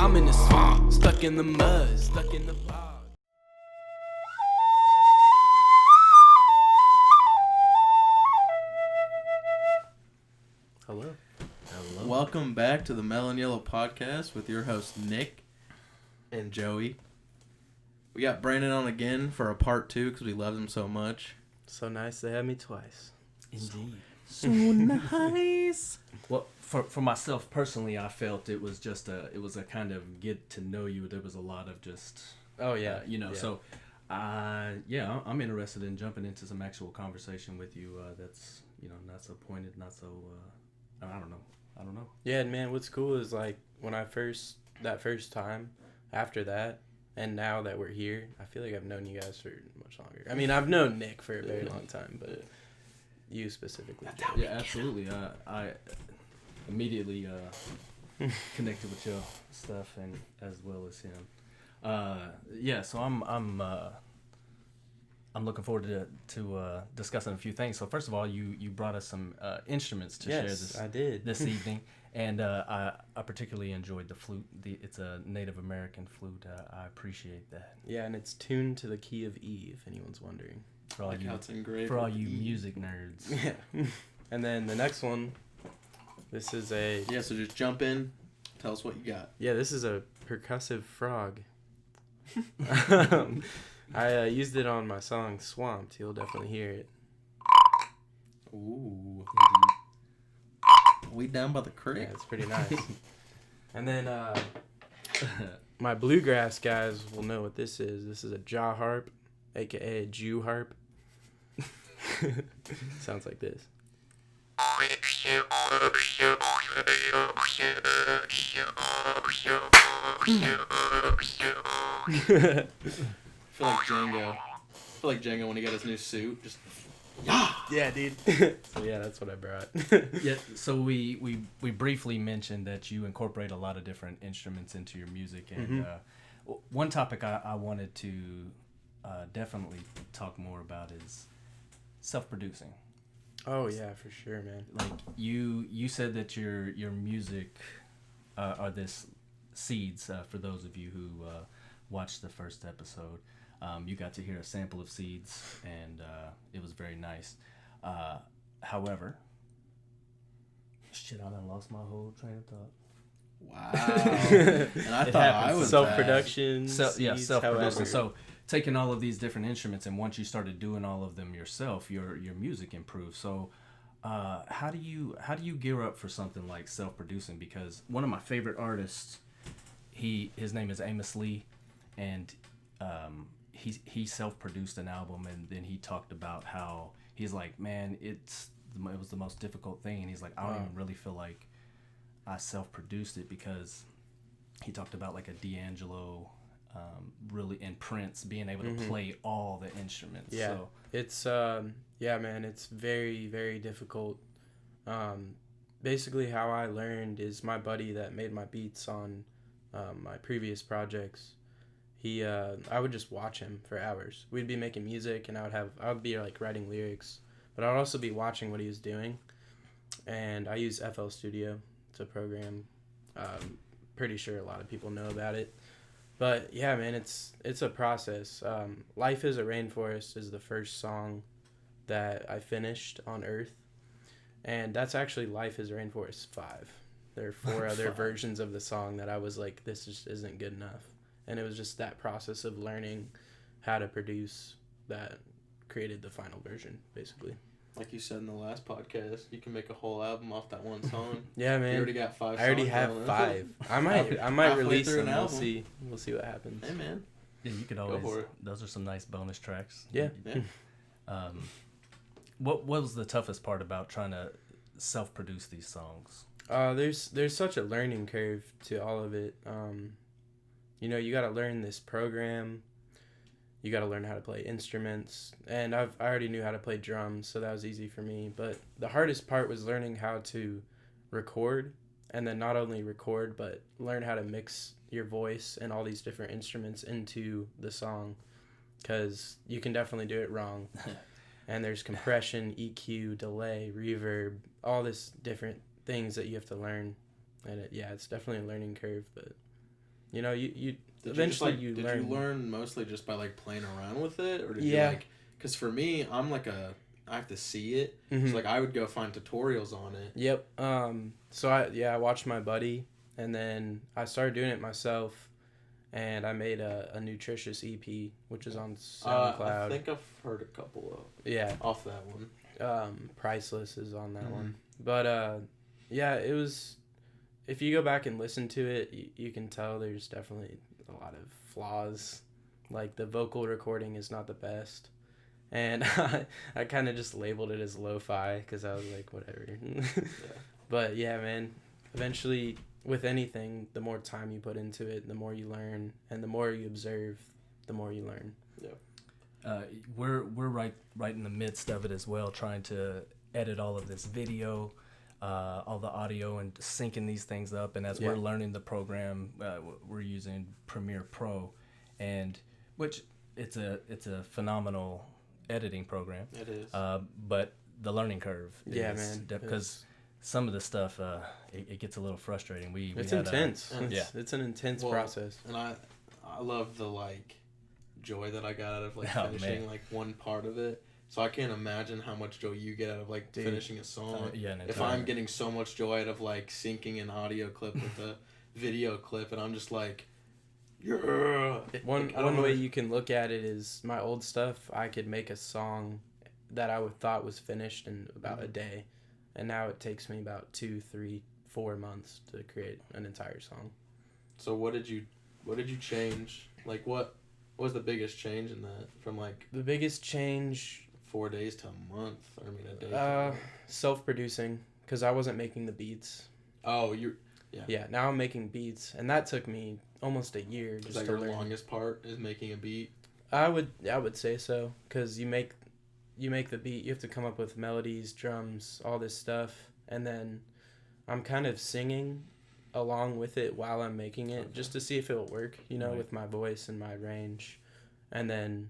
I'm in the swamp, stuck in the mud, stuck in the bog. Hello. Welcome back to the Melon Yellow Podcast with your host Nick and Joey. We got Brandon on again for a part 2 because we love him so much. So nice they had me twice. Indeed. So nice. Well, for myself personally, I felt it was a kind of get to know you. There was a lot of just Oh yeah, So I'm interested in jumping into some actual conversation with you. That's not so pointed, not so I don't know. Yeah, and man, what's cool is like when that first time after that, and now that we're here, I feel like I've known you guys for much longer. I mean, I've known Nick for a very long time, but you specifically. Yeah, absolutely. I immediately connected with your stuff and as well as him. So I'm looking forward to discussing a few things. So first of all, you brought us some instruments to share this evening, and I particularly enjoyed the flute. It's a Native American flute. I appreciate that. Yeah, and it's tuned to the key of E, if anyone's wondering. For all you music nerds. Yeah. And then the next one, this is a... Yeah, so just jump in. Tell us what you got. Yeah, this is a percussive frog. I used it on my song Swamped. You'll definitely hear it. Ooh. We down by the creek. Yeah, it's pretty nice. And then my bluegrass guys will know what this is. This is a jaw harp, aka a Jew harp. Sounds like this. I feel like Django when he got his new suit. Just yeah, dude. So yeah, that's what I brought. Yeah. So we briefly mentioned that you incorporate a lot of different instruments into your music, and one topic I wanted to definitely talk more about is self-producing. Oh yeah, for sure, man. Like you said that your music are this seeds for those of you who watched the first episode. You got to hear a sample of seeds, and it was very nice. However, I done lost my whole train of thought. Wow. And I thought I was self-production. Self-producing. So taking all of these different instruments, and once you started doing all of them yourself, your music improved. So how do you gear up for something like self-producing? Because one of my favorite artists, his name is Amos Lee, and he self-produced an album, and then he talked about how he's like, man, it was the most difficult thing, and he's like, I don't even really feel like I self-produced it, because he talked about like a D'Angelo, really, and Prince being able to play all the instruments. Yeah, so it's man, it's very, very difficult. Basically how I learned is my buddy that made my beats on my previous projects. I would just watch him for hours. We'd be making music, and I would be like writing lyrics, but I'd also be watching what he was doing. And I use FL Studio. It's a program. Pretty sure a lot of people know about it. But yeah, man, it's a process. Life is a Rainforest is the first song that I finished on Earth. And that's actually Life is a Rainforest 5. There are 4 other versions of the song that I was like, this just isn't good enough. And it was just that process of learning how to produce that created the final version, basically. Like you said in the last podcast, you can make a whole album off that one song. Yeah, man. You already got 5 songs. I already have 5. I might release them. We'll see what happens. Hey, man. yeah, you could always. Go for it. Those are some nice bonus tracks. Yeah. What was the toughest part about trying to self-produce these songs? There's such a learning curve to all of it. You got to learn this program. You got to learn how to play instruments, and I already knew how to play drums, so that was easy for me. But the hardest part was learning how to record, and then not only record, but learn how to mix your voice and all these different instruments into the song, because you can definitely do it wrong. And there's compression, EQ, delay, reverb, all this different things that you have to learn. And it's definitely a learning curve, but You know, you Did eventually you, you did learn. you learn mostly just by like playing around with it, or did Yeah. you like? Because for me, I have to see it. Mhm. So like I would go find tutorials on it. Yep. So I watched my buddy, and then I started doing it myself, and I made a nutritious EP, which is on SoundCloud. I think I've heard a couple of Yeah. off that one. Priceless is on that one. But yeah, it was. If you go back and listen to it, you can tell there's definitely a lot of flaws. Like the vocal recording is not the best. And I kind of just labeled it as lo-fi because I was like, whatever. But yeah, man, eventually with anything, the more time you put into it, the more you learn, and the more you observe, the more you learn. We're right in the midst of it as well, trying to edit all of this video, all the audio, and syncing these things up. And as we're learning the program, we're using Premiere Pro, and which it's a phenomenal editing program. It is. But the learning curve is man, because some of the stuff it gets a little frustrating. It's intense. It's an intense process. And I love the like joy that I got out of like Oh, finishing man. like one part of it. So I can't imagine how much joy you get out of like finishing a song. If I'm getting so much joy out of like syncing an audio clip with a video clip, and I'm just like, yeah. One way you can look at it is my old stuff. I could make a song that I thought was finished in about a day, and now it takes me about 2, 3, 4 months to create an entire song. So what did you change? Like what was the biggest change in that from like The biggest change, 4 days to a month? Or I mean a day. To a month? self-producing, because I wasn't making the beats. Oh, Yeah, now I'm making beats, and that took me almost a year is just that to your learn. longest part is making a beat? I would say so, because you make the beat, you have to come up with melodies, drums, all this stuff, and then I'm kind of singing along with it while I'm making it, just to see if it'll work, with my voice and my range, and then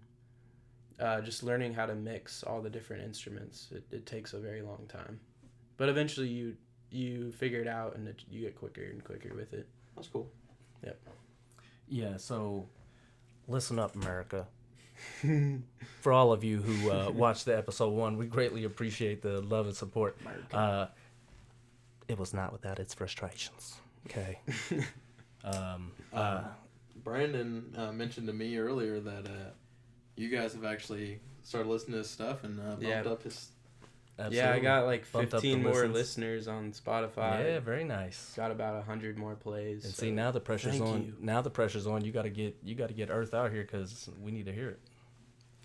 just learning how to mix all the different instruments. It takes a very long time, but eventually you figure it out, and you get quicker and quicker with it. That's cool. Yep. Yeah, so listen up, America. For all of you who watched the episode 1, we greatly appreciate the love and support. It was not without its frustrations. Okay. Brandon mentioned to me earlier that you guys have actually started listening to his stuff and bumped up his. Absolutely. Yeah, I got like Bumped up the 15 more listens. listeners on Spotify. Yeah, very nice. Got about 100 more plays. And so see, now the pressure's thank on. you. Now the pressure's on. You got to get Earth out here because we need to hear it.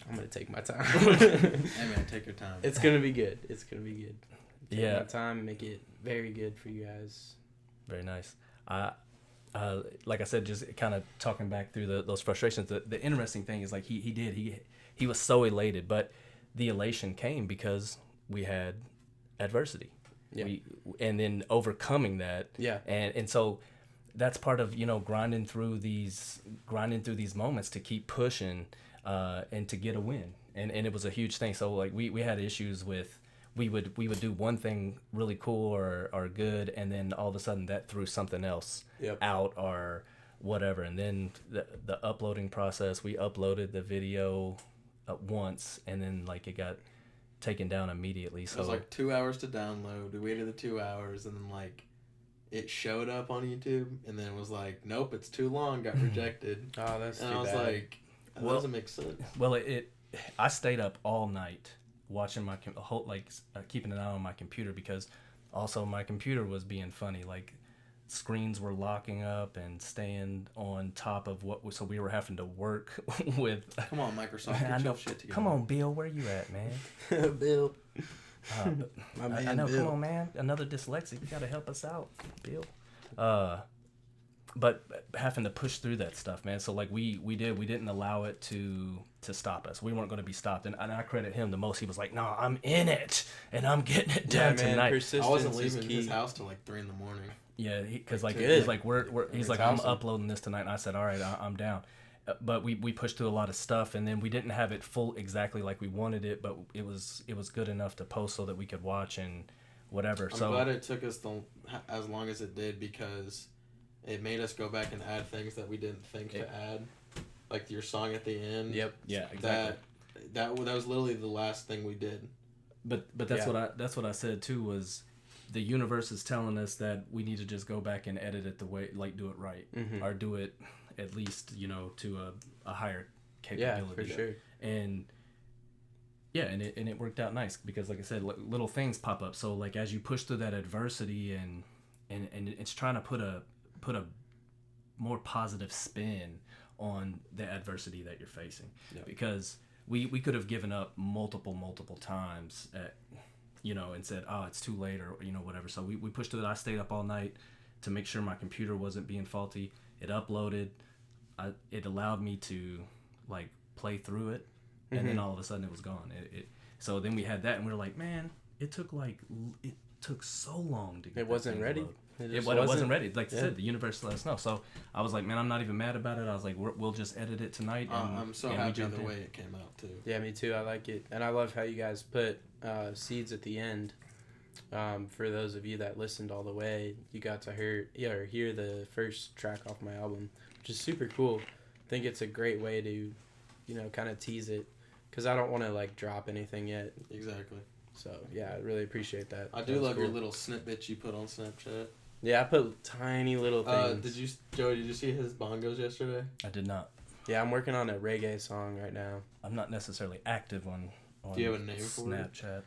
I'm gonna take my time. Hey man, take your time. It's gonna be good. Take Yeah. my time, make it very good for you guys. Very nice. Like I said, just kind of talking back through those frustrations. The interesting thing is like he was so elated, but the elation came because we had adversity. Yeah. And then overcoming that. Yeah. And so that's part of grinding through these moments to keep pushing and to get a win. And it was a huge thing. So like we had issues with. We would do one thing really cool or good, and then all of a sudden that threw something else out or whatever. And then the uploading process, we uploaded the video once, and then like it got taken down immediately. So it was like 2 hours to download. We waited the 2 hours, and then like it showed up on YouTube, and then it was like, nope, it's too long. Got rejected. Oh, that's too and I was bad. like, that doesn't make sense. Well, I stayed up all night watching my keeping an eye on my computer, because also my computer was being funny. Like screens were locking up and staying on top of so we were having to work with. Come on, Microsoft, get your shit together. Come on, Bill, where you at, man? Bill. My man, I know. Bill. Come on, man. Another dyslexic. You gotta help us out, Bill. But having to push through that stuff, man. So like we didn't allow it to stop us. We weren't going to be stopped, and I credit him the most. He was like, "No, I'm in it, and I'm getting it done tonight." Persistence I wasn't is leaving key. his house till like 3 a.m. Yeah, because like Good. he's like he's like, I'm awesome. uploading this tonight, and I said, all right, I'm down. But we pushed through a lot of stuff, and then we didn't have it full exactly like we wanted it, but it was good enough to post so that we could watch and whatever. I'm glad it took us as long as it did, because it made us go back and add things that we didn't think to add, like your song at the end. Yep. Yeah, exactly. That was literally the last thing we did. But that's what I said too, was the universe is telling us that we need to just go back and edit it the way, like, do it right, or do it at least, you know, to a higher capability. Yeah, for sure. And yeah, and it worked out nice because, like I said, little things pop up. So like as you push through that adversity and it's trying to put a more positive spin on the adversity that you're facing, because we could have given up multiple times at, you know, and said, oh, it's too late, or, you know, whatever. So we pushed through it. I stayed up all night to make sure my computer wasn't being faulty. It uploaded. It allowed me to like play through it, and then all of a sudden it was gone. So then we had that, and we were like, man, it took so long to get. It wasn't ready. It wasn't ready. Like I said, the universe let us know. So I was like, man, I'm not even mad about it. I was like, we'll just edit it tonight. And, I'm so happy the way it came out too. Yeah, me too. I like it, and I love how you guys put seeds at the end. For those of you that listened all the way, you got to hear the first track off my album, which is super cool. I think it's a great way to, you know, kind of tease it, because I don't want to like drop anything yet. Exactly. So yeah, I really appreciate that. I do love your little snippets you put on Snapchat. Yeah, I put tiny little things. Did you see his bongos yesterday? I did not. Yeah, I'm working on a reggae song right now. I'm not necessarily active on do you have a name for Snapchat?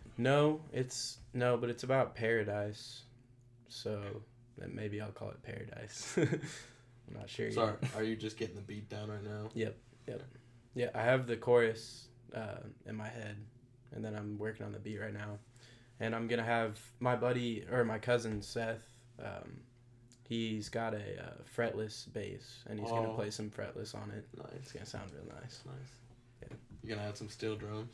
it? No, but it's about paradise. So maybe I'll call it Paradise. I'm not sure Sorry, yet. are you just getting the beat down right now? Yep. Yeah, I have the chorus in my head, and then I'm working on the beat right now. And I'm going to have my cousin Seth, he's got a fretless bass, and he's going to play some fretless on it. Nice. It's going to sound real nice. Yeah. You going to add some steel drums?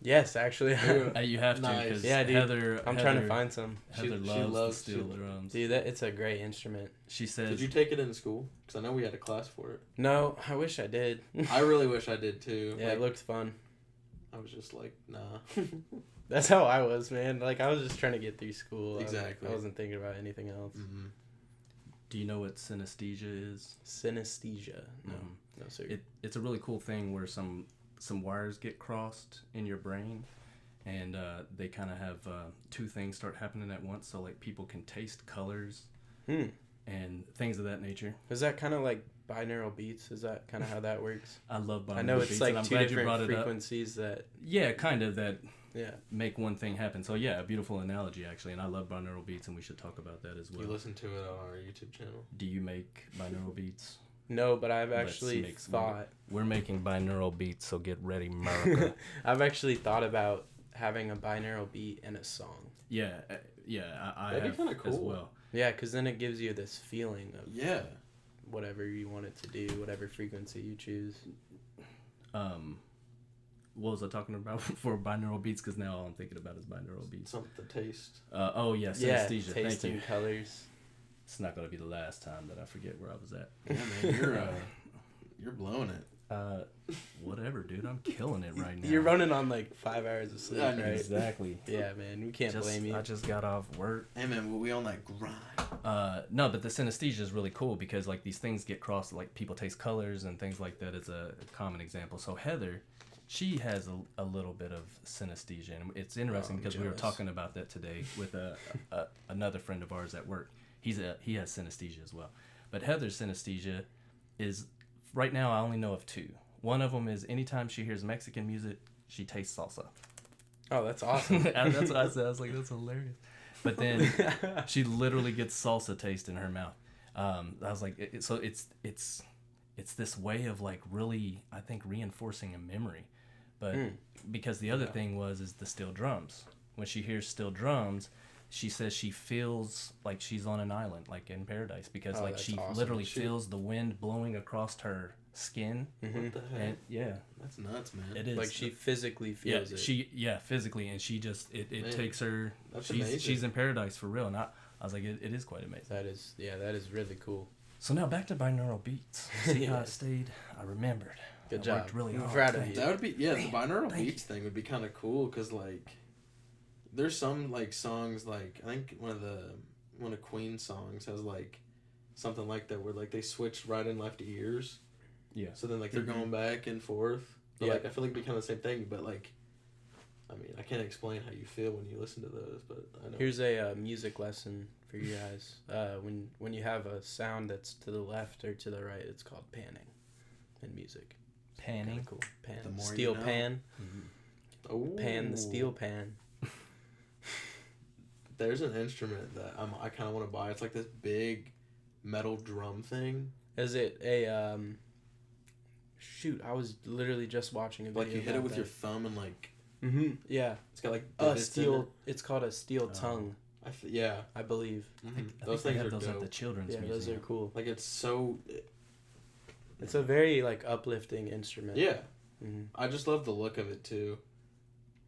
Yes, actually. You have to. Nice. Yeah, dude. Heather, I'm trying to find some. Heather loves the steel drums. Dude, it's a great instrument. She says... Did you take it in school? Because I know we had a class for it. No, I wish I did. I really wish I did too. Yeah, it looked fun. I was just like, nah. That's how I was, man. Like, I was just trying to get through school. Exactly. I wasn't thinking about anything else. Mm-hmm. Do you know what synesthesia is? Synesthesia? No. No, sir. It's a really cool thing where some wires get crossed in your brain, and they kind of have two things start happening at once. So, like, people can taste colors and things of that nature. Is that kind of like binaural beats? Is that kind of how that works? I love binaural beats. I know it's like I'm two glad different frequencies that... Yeah, kind of that... Yeah. Make one thing happen. So yeah, a beautiful analogy actually, and I love binaural beats, and we should talk about that as well. You listen to it on our YouTube channel. Do you make binaural beats? No, but I've actually thought... We're making binaural beats, so get ready, America. I've actually thought about having a binaural beat and a song. Yeah, I That'd have be kind of cool as well. Yeah, because then it gives you this feeling of whatever whatever you want it to do, whatever frequency you choose. What was I talking about for binaural beats? Because now all I'm thinking about is binaural beats. Something taste. Synesthesia. Taste Thank you. and colors. It's not going to be the last time that I forget where I was at. Yeah, man, you're blowing it. Whatever, dude. I'm killing it right now. You're running on like 5 hours of sleep, right? Exactly. Yeah, man. We can't blame you. I just got off work. Hey, man, we on that grind. No, but the synesthesia is really cool because like these things get crossed. Like people taste colors and things like that. It's a common example. So Heather, she has a little bit of synesthesia, and it's interesting because we were talking about that today with another friend of ours at work. He has synesthesia as well, but Heather's synesthesia is right now I only know of two. One of them is anytime she hears Mexican music, she tastes salsa. Oh, that's awesome. That's what I said. I was like, that's hilarious. But then she literally gets salsa taste in her mouth. I was like, it's this way of like really, I think, reinforcing a memory. But because the other thing is the steel drums. When she hears steel drums, she says she feels like she's on an island, like in paradise, because she literally feels the wind blowing across her skin. What the heck? And, that's nuts, man. It is. Like she physically feels it. Physically, and she just it takes her. That's She's in paradise for real, and I was like, it is quite amazing. That is really cool. So now back to binaural beats. See how I stayed? I remembered. Good job. Worked really hard. I'm proud of you. That would be the binaural beats thing would be kind of cool because like there's some like songs like I think one of Queen songs has like something like that where like they switch right and left ears. Yeah. So then like they're going back and forth. But like I feel like it'd be kind of the same thing, but like, I mean, I can't explain how you feel when you listen to those, but I know. Here's a music lesson for you guys. When you have a sound that's to the left or to the right, it's called panning in music. Panning? Cool. Pan. The more Steel you know. pan. Oh. Pan the steel pan. There's an instrument that I kind of want to buy. It's like this big metal drum thing. Is it a shoot, I was literally just watching a video. Like you hit it about with that. your thumb and like. Yeah. It's got like steel. It's called a steel tongue. Yeah. I believe. Those they things have are those dope. at the children's Yeah, museum. those are cool. Like it's so. It's a very like uplifting instrument. Yeah. Mm-hmm. I just love the look of it too.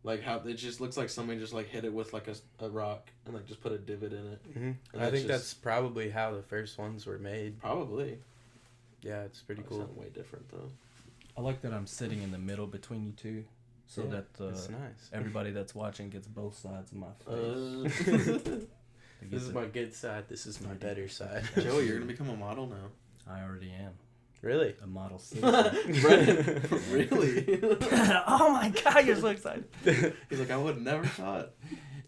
Like how it just looks like somebody just like hit it with like a rock and like just put a divot in it. Mm-hmm. I think that's probably how the first ones were made. Probably. Yeah, it's pretty cool. Way different though. I like that I'm sitting in the middle between you two, so that it's nice. everybody that's watching gets both sides of my face. This is my good side. This is my better side. Joey, you're gonna become a model now. I already am. Really? A model citizen. Brennan, really? Oh my god, you're so excited. He's like, I would have never thought.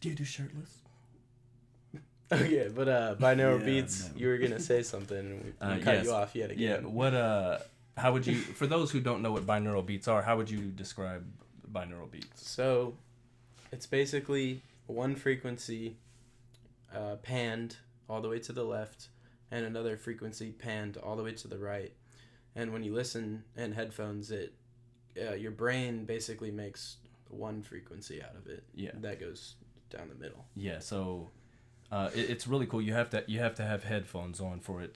Do you do shirtless? Okay, but binaural Yeah, beats, no. you were gonna say something and we cut yes. you off yet Yeah, again. how would you, for those who don't know what binaural beats are, how would you describe binaural beats? So, it's basically one frequency panned all the way to the left and another frequency panned all the way to the right. And when you listen in headphones, your brain basically makes one frequency out of it. Yeah. That goes down the middle. Yeah, so it's really cool. You have to have headphones on for it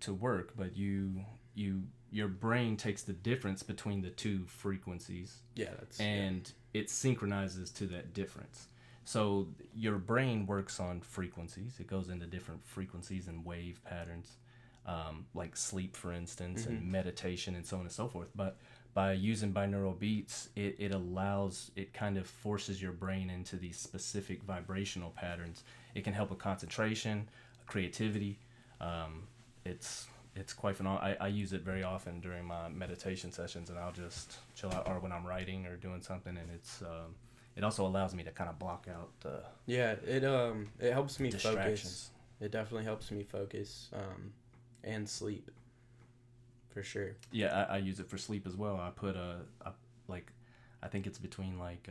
to work, but your brain takes the difference between the two frequencies. Yeah, and it synchronizes to that difference. So your brain works on frequencies. It goes into different frequencies and wave patterns, like sleep, for instance, and meditation and so on and so forth. But by using binaural beats, it kind of forces your brain into these specific vibrational patterns. It can help with concentration, creativity. It's quite phenomenal. I use it very often during my meditation sessions, and I'll just chill out, or when I'm writing or doing something, and it also allows me to kind of block out the it helps me focus. distractions. It definitely helps me focus and sleep, for sure. Yeah, I use it for sleep as well. I put I think it's between like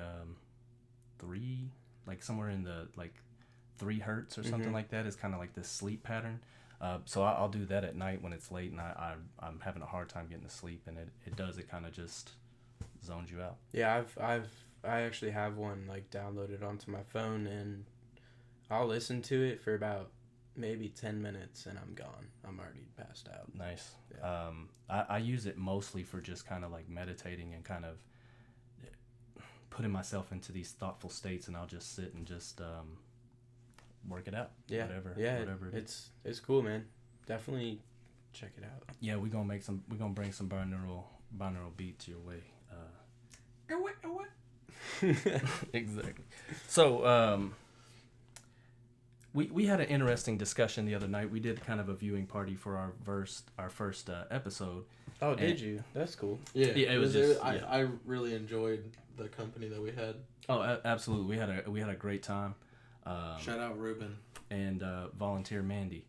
3, like somewhere in the like 3 hertz or something like that is kind of like this sleep pattern. So I'll do that at night when it's late and I'm having a hard time getting to sleep, and it kind of just zones you out. Yeah, I actually have one like downloaded onto my phone, and I'll listen to it for about maybe 10 minutes and I'm gone. I'm already passed out. Nice. Yeah. I use it mostly for just kind of like meditating and kind of putting myself into these thoughtful states, and I'll just sit and just work it out. Yeah. Whatever it is. It's cool, man. Definitely check it out. Yeah, we're gonna bring some binaural beats your way. Exactly. So we had an interesting discussion the other night. We did kind of a viewing party for our first episode. Oh, did you? That's cool. Yeah, it was I really enjoyed the company that we had. Oh, absolutely. We had a great time. Shout out Ruben and volunteer Mandy.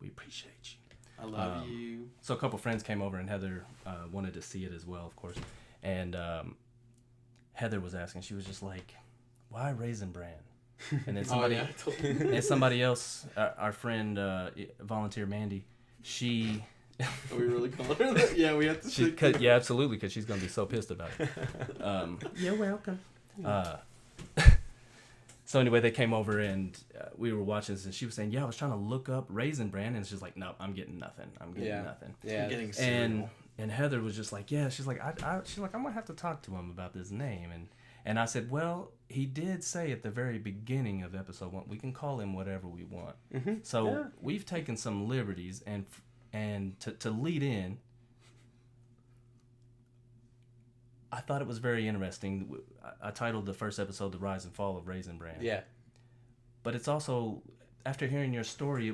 We appreciate you. I love you. So a couple friends came over, and Heather wanted to see it as well, of course. And Heather was asking, she was just like, "Why Raisinbran?" And then somebody else, our friend volunteer Mandy, she. Are we really calling her that? Yeah, we have to. Yeah, absolutely, because she's gonna be so pissed about it. You're welcome. So anyway, they came over and we were watching this, and she was saying, "Yeah, I was trying to look up Raisinbran," and she's like, "No, I'm getting nothing. I'm getting nothing." Yeah, I'm getting cereal. And Heather was just like, "Yeah," she's like, she's like, "I'm gonna have to talk to him about this name." And I said, "Well, he did say at the very beginning of episode 1, we can call him whatever we want." Mm-hmm. So we've taken some liberties, and to lead in, I thought it was very interesting. I titled the first episode "The Rise and Fall of Raisinbran." Yeah. But it's also, after hearing your story,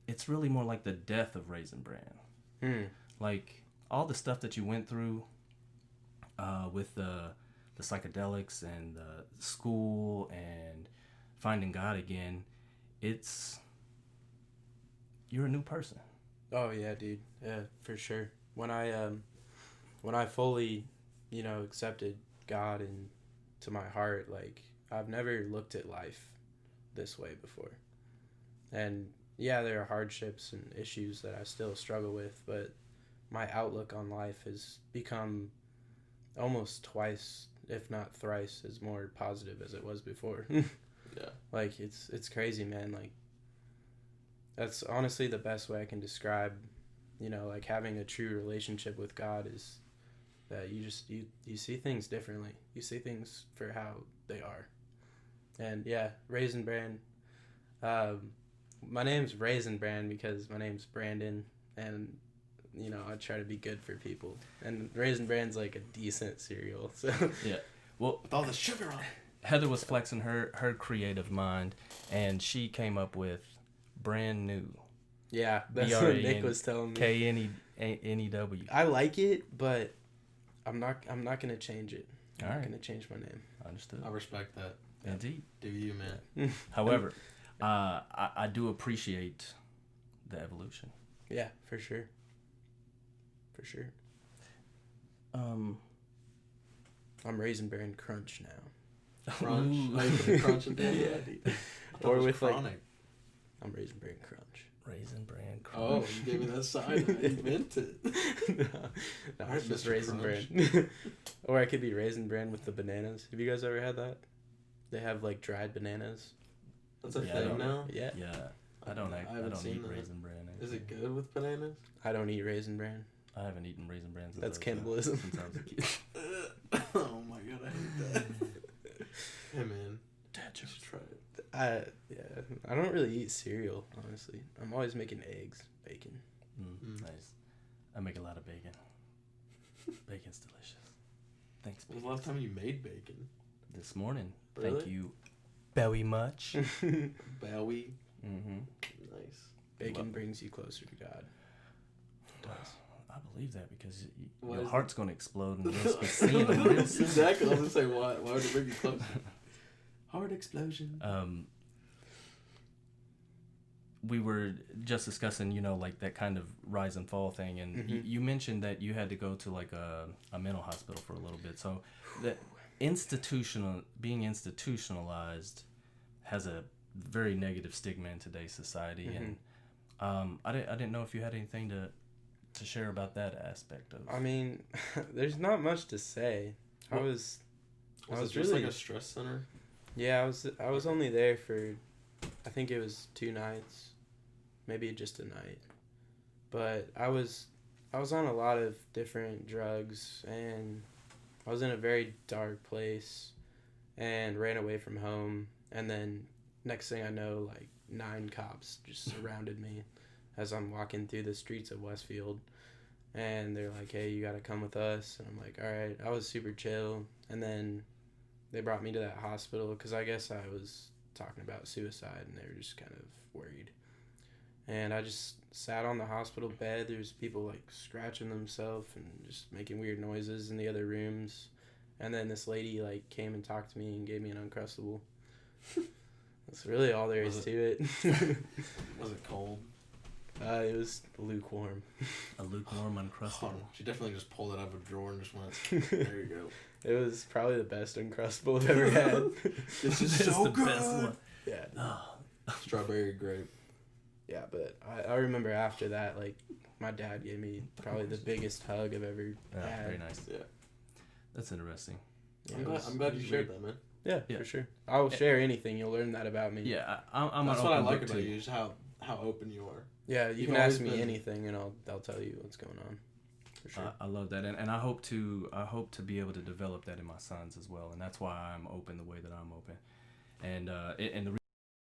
it's really more like the death of Raisinbran. Like all the stuff that you went through with the psychedelics and the school and finding God again, you're a new person. Oh yeah, dude. Yeah, for sure. When I fully, accepted God into my heart, like I've never looked at life this way before. And yeah, there are hardships and issues that I still struggle with, but my outlook on life has become almost twice, if not thrice, as more positive as it was before. Yeah. Like it's crazy, man. Like that's honestly the best way I can describe, like having a true relationship with God is that you see things differently. You see things for how they are. And yeah, Raisinbran. My name's Raisinbran because my name's Brandon, and I try to be good for people. And Raisinbran's like a decent cereal. So yeah, well, with all the sugar on it. Heather was flexing her creative mind, and she came up with brand new. Yeah, that's what Nick was telling me. K-N-E-W. I like it, but I'm not gonna change it. I'm All not right. gonna change my name. Understood. I respect that. Indeed. Do you, man? However, I do appreciate the evolution. Yeah, for sure. For sure. Um, I'm Raisinbran Crunch now. Crunch. Like crunch and yeah, dude. Or with chronic. like, I'm Raisinbran Crunch. Raisinbran Crunch. Oh, you gave me that side. I meant it. no, Alright, it's just Mr. Raisinbran. Or I could be Raisinbran with the bananas. Have you guys ever had that? They have like dried bananas. That's a Yeah, thing now. Yeah. Yeah, I don't haven't seen eat that. Raisin Bran. Is it good with bananas? I don't eat Raisinbran. I haven't eaten Raisin Bran since That's I was cannibalism. Since I was a kid. Oh my god, I hate that. Hey man, Dad you should try it. I don't really eat cereal, honestly. I'm always making eggs, bacon. Nice. I make a lot of bacon. Bacon's delicious. Thanks, When was bacon. the last time you made bacon? This morning. Really? Thank you very much. Bowie. Mm-hmm. Nice. Bacon brings you closer to God. It does. I believe that because Why your is heart's going to explode and you'll be seeing them real soon. Exactly. I was gonna say why would it bring you closer? Heart explosion. We were just discussing, like that kind of rise and fall thing, and you mentioned that you had to go to like a mental hospital for a little bit. So, that being institutionalized has a very negative stigma in today's society, and I didn't know if you had anything to share about that aspect of. I mean, there's not much to say. I was it just really like a stress center? Yeah, I was only there for, I think it was 2 nights, maybe just a night, but I was on a lot of different drugs, and I was in a very dark place, and ran away from home, and then next thing I know, like 9 cops just surrounded me as I'm walking through the streets of Westfield, and they're like, hey, you gotta come with us, and I'm like, all right. I was super chill, and then they brought me to that hospital because I guess I was talking about suicide, and they were just kind of worried. And I just sat on the hospital bed. There's people like scratching themselves and just making weird noises in the other rooms. And then this lady like came and talked to me and gave me an Uncrustable. That's really all there is to it. Was it cold? It was lukewarm. A lukewarm Uncrustable. Oh, she definitely just pulled it out of a drawer and just went, there you go. It was probably the best Uncrustable I've ever had. This is It's so the good. best one. Yeah. Strawberry grape. Yeah, but I remember after that, like, my dad gave me probably the biggest hug I've ever had. Very nice. Yeah. That's interesting. Yeah, I'm glad you shared that, man. Yeah, Yeah. for sure. I'll share anything. You'll learn that about me. Yeah, I'm That's an what I open like book about too. you, is how open you are. Yeah, you You've can always ask me been- anything, and I'll tell you what's going on. For sure. I love that, and I hope to be able to develop that in my sons as well, and that's why I'm open the way that I'm open, and the